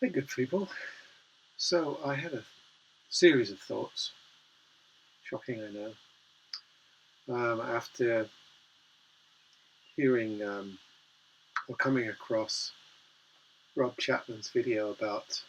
Hey, good people. So I had a series of thoughts, shocking I know, after hearing or coming across Rob Chapman's video about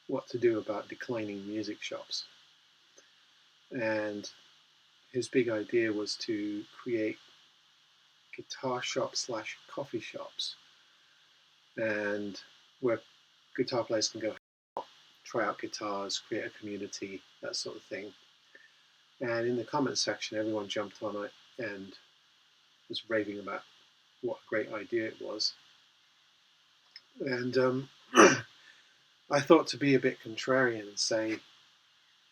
what to do about declining music shops. And his big idea was to create guitar shops slash coffee shops, and where guitar players can go try out guitars, create a community, that sort of thing. And in the comments section, everyone jumped on it and was raving about what a great idea it was. And I thought to be a bit contrarian and say,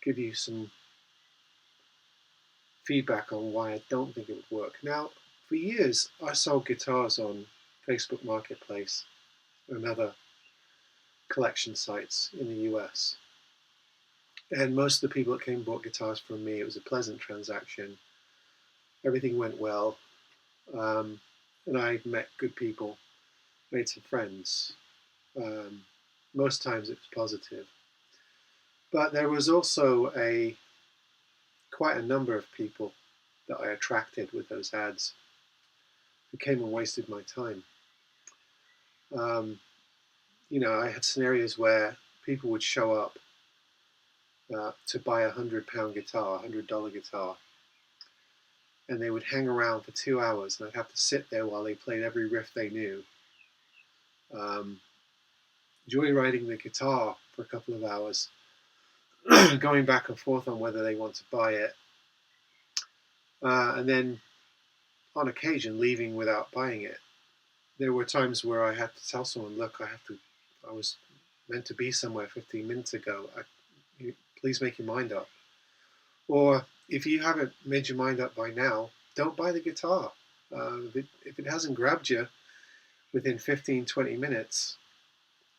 give you some feedback on why I don't think it would work. Now, for years, I sold guitars on Facebook Marketplace and other collection sites in the US. And most of the people that came and bought guitars from me, it was a pleasant transaction. Everything went well. And I met good people, made some friends. Most times it was positive. But there was also quite a number of people that I attracted with those ads who came and wasted my time. I had scenarios where people would show up to buy £100 guitar, $100 guitar, and they would hang around for 2 hours, and I'd have to sit there while they played every riff they knew, joyriding the guitar for a couple of hours, going back and forth on whether they want to buy it, and then on occasion leaving without buying it. There were times where I had to tell someone, look, I was meant to be somewhere 15 minutes ago. Please make your mind up. Or if you haven't made your mind up by now, don't buy the guitar. If it hasn't grabbed you within 15, 20 minutes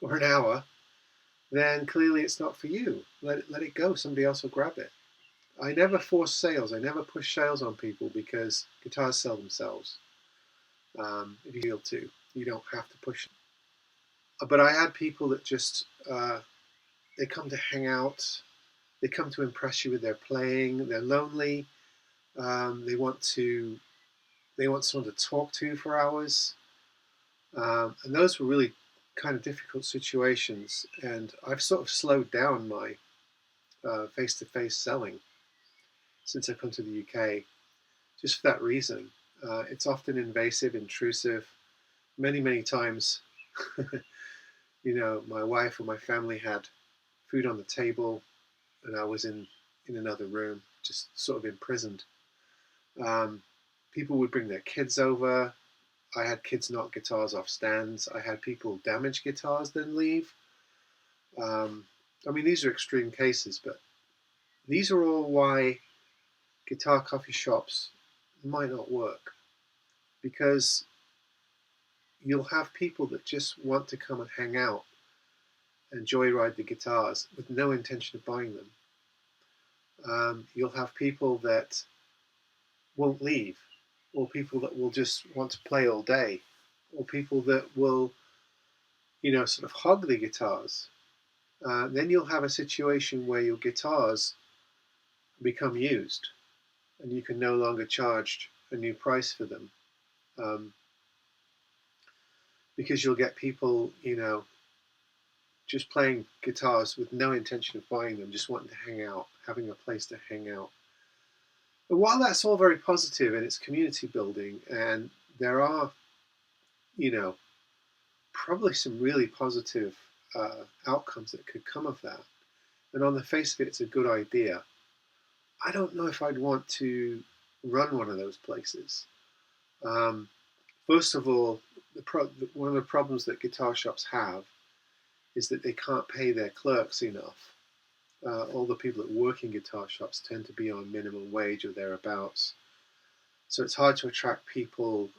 or an hour, then clearly it's not for you. Let it go. Somebody else will grab it. I never force sales. I never push sales on people because guitars sell themselves. If you feel to, you don't have to push them. But I had people that just, they come to hang out. They come to impress you with their playing. They're lonely. They want someone to talk to for hours. And those were really kind of difficult situations. And I've sort of slowed down my face-to-face selling since I've come to the UK, just for that reason. It's often invasive, intrusive. Many, many times, my wife or my family had food on the table, and I was in another room, just sort of imprisoned. People would bring their kids over. I had kids knock guitars off stands. I had people damage guitars, then leave. These are extreme cases, but these are all why guitar coffee shops might not work. Because you'll have people that just want to come and hang out and joyride the guitars with no intention of buying them. You'll have people that won't leave, or people that will just want to play all day, or people that will, sort of hog the guitars. Then you'll have a situation where your guitars become used, and you can no longer charge a new price for them, because you'll get people, just playing guitars with no intention of buying them, just wanting to hang out, having a place to hang out. And while that's all very positive and it's community building, and there are, probably some really positive outcomes that could come of that, and on the face of it, it's a good idea, I don't know if I'd want to run one of those places. First of all, one of the problems that guitar shops have is that they can't pay their clerks enough. All the people that work in guitar shops tend to be on minimum wage or thereabouts. So it's hard to attract people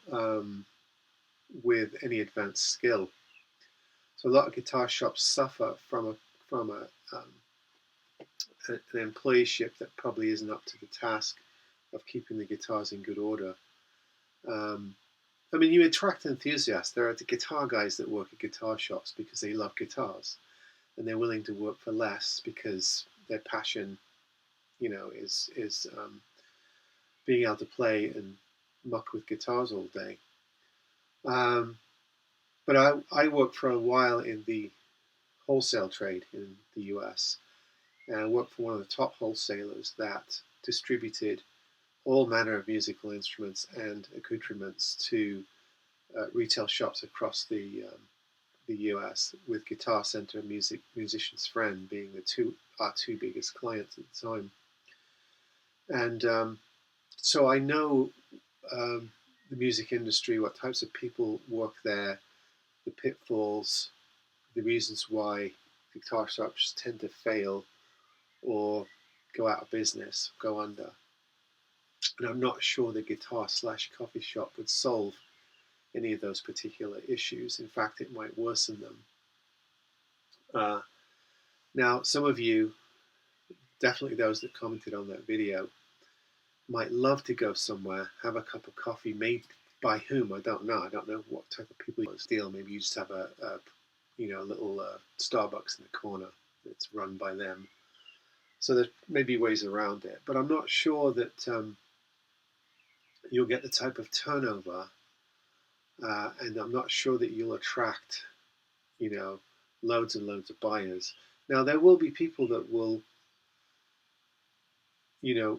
with any advanced skill. So a lot of guitar shops suffer from an employeeship that probably isn't up to the task of keeping the guitars in good order. You attract enthusiasts. There are the guitar guys that work at guitar shops because they love guitars. and they're willing to work for less because their passion, is being able to play and muck with guitars all day. But I worked for a while in the wholesale trade in the US, and I worked for one of the top wholesalers that distributed all manner of musical instruments and accoutrements to retail shops across the US, with Guitar Center and Musician's Friend being our two biggest clients at the time. And so I know the music industry, what types of people work there, the pitfalls, the reasons why guitar shops tend to fail or go out of business, go under. And I'm not sure the guitar/coffee shop would solve any of those particular issues. In fact, it might worsen them. Now, some of you, definitely those that commented on that video, might love to go somewhere, have a cup of coffee, made by whom, I don't know. I don't know what type of people you steal. Maybe you just have a little Starbucks in the corner that's run by them. So there may be ways around it. But I'm not sure that you'll get the type of turnover, and I'm not sure that you'll attract, loads and loads of buyers. Now, there will be people that will,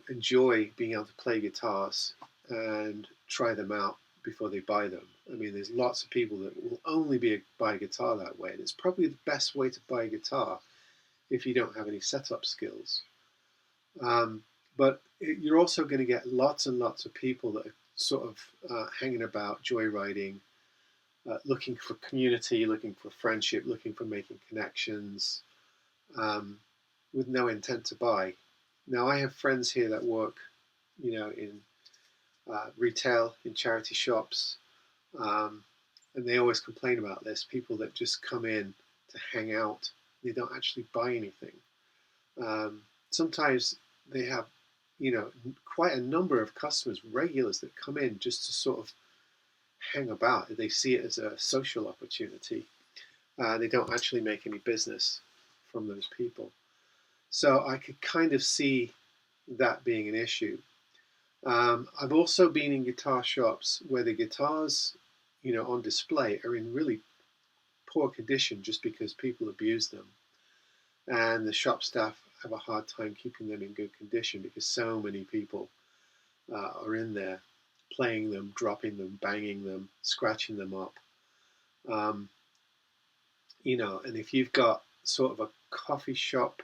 enjoy being able to play guitars and try them out before they buy them. I mean, there's lots of people that will only buy a guitar that way, and it's probably the best way to buy a guitar if you don't have any setup skills. But you're also going to get lots and lots of people that are sort of hanging about, joyriding, looking for community, looking for friendship, looking for making connections, with no intent to buy. Now, I have friends here that work, in retail, in charity shops, and they always complain about this. People that just come in to hang out, they don't actually buy anything. Sometimes they have, quite a number of customers, regulars that come in just to sort of hang about. They see it as a social opportunity. They don't actually make any business from those people. So I could kind of see that being an issue. I've also been in guitar shops where the guitars, on display are in really poor condition just because people abuse them. And the shop staff have a hard time keeping them in good condition because so many people are in there playing them, dropping them, banging them, scratching them up. And if you've got sort of a coffee shop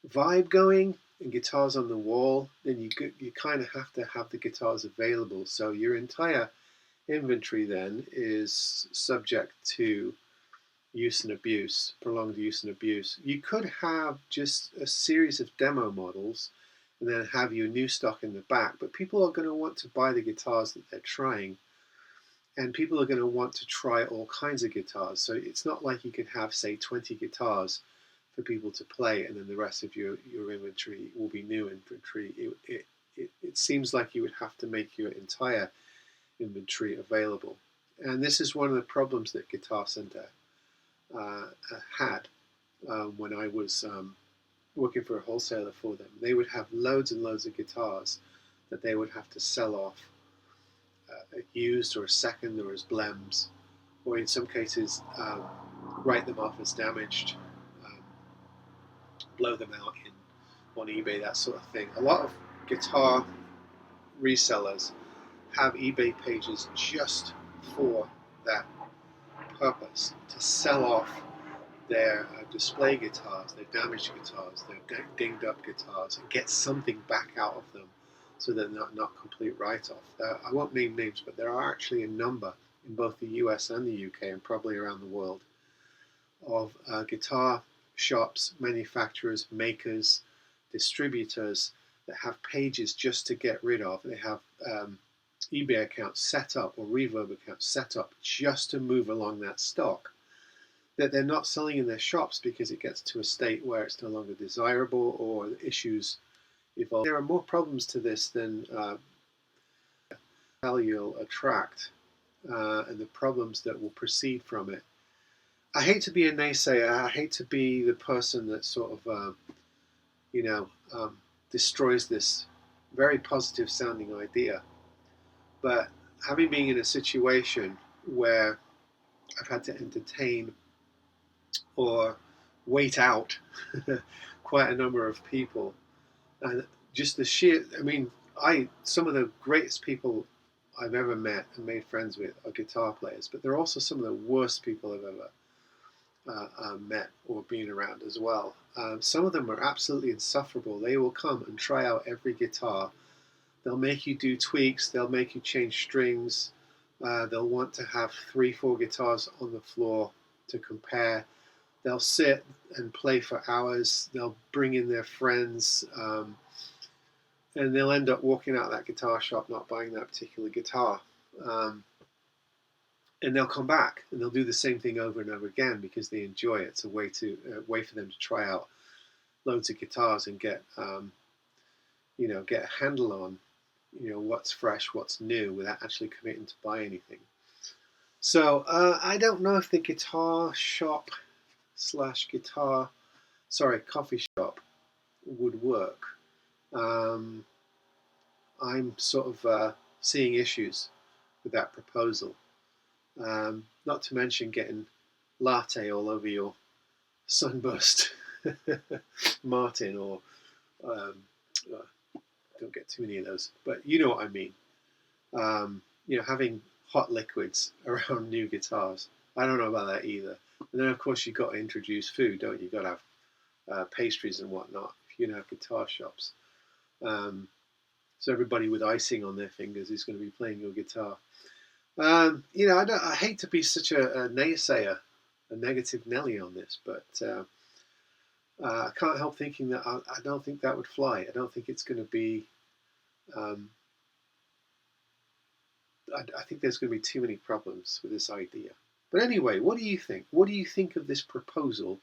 vibe going and guitars on the wall, then you kind of have to have the guitars available. So your entire inventory then is subject to use and abuse, prolonged use and abuse. You could have just a series of demo models and then have your new stock in the back, but people are going to want to buy the guitars that they're trying, and people are going to want to try all kinds of guitars. So it's not like you could have, say, 20 guitars for people to play, and then the rest of your inventory will be new inventory. It seems like you would have to make your entire inventory available. And this is one of the problems that Guitar Center had when I was working for a wholesaler for them. They would have loads and loads of guitars that they would have to sell off used or a second or as blems, or in some cases write them off as damaged, blow them out on eBay, that sort of thing. A lot of guitar resellers have eBay pages just for that purpose, to sell off their display guitars, their damaged guitars, their dinged up guitars, and get something back out of them so they're not complete write-off. I won't name names, but there are actually a number in both the US and the UK, and probably around the world, of guitar shops, manufacturers, makers, distributors that have pages just to get rid of. They have eBay accounts set up or Reverb accounts set up just to move along that stock that they're not selling in their shops because it gets to a state where it's no longer desirable or the issues evolve. There are more problems to this than value you'll attract and the problems that will proceed from it. I hate to be a naysayer. I hate to be the person that sort of, you know, destroys this very positive sounding idea. But having been in a situation where I've had to entertain or wait out quite a number of people, and just the sheer, I mean, some of the greatest people I've ever met and made friends with are guitar players, but they're also some of the worst people I've ever met or been around as well. Some of them are absolutely insufferable. They will come and try out every guitar. They'll make you do tweaks. They'll make you change strings. They'll want to have 3, 4 guitars on the floor to compare. They'll sit and play for hours. They'll bring in their friends. And they'll end up walking out of that guitar shop not buying that particular guitar. And they'll come back and they'll do the same thing over and over again because they enjoy it. It's a way for them to try out loads of guitars and get get a handle on what's fresh, what's new, without actually committing to buy anything. So I don't know if the guitar shop coffee shop would work. I'm sort of seeing issues with that proposal. Not to mention getting latte all over your sunburst Martin, or don't get too many of those, but you know what I mean. Having hot liquids around new guitars. I don't know about that either. And then of course you've got to introduce food, don't you? You've got to have pastries and whatnot if you have guitar shops. So everybody with icing on their fingers is going to be playing your guitar. I hate to be such a naysayer, a negative Nelly on this, but I can't help thinking that I don't think that would fly. I don't think it's going to be. I think there's going to be too many problems with this idea. But anyway, what do you think? What do you think of this proposal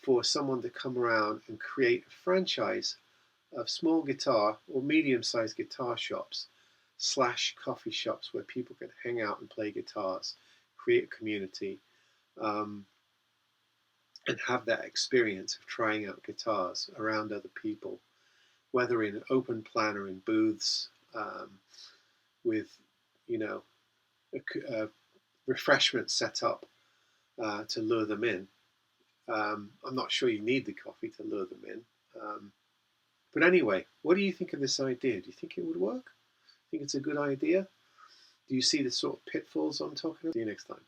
for someone to come around and create a franchise of small guitar or medium-sized guitar shops / coffee shops where people can hang out and play guitars, create a community, and have that experience of trying out guitars around other people, whether in an open plan or in booths, with a refreshment set up to lure them in. I'm not sure you need the coffee to lure them in. But anyway, what do you think of this idea? Do you think it would work? Think it's a good idea? Do you see the sort of pitfalls I'm talking about? See you next time.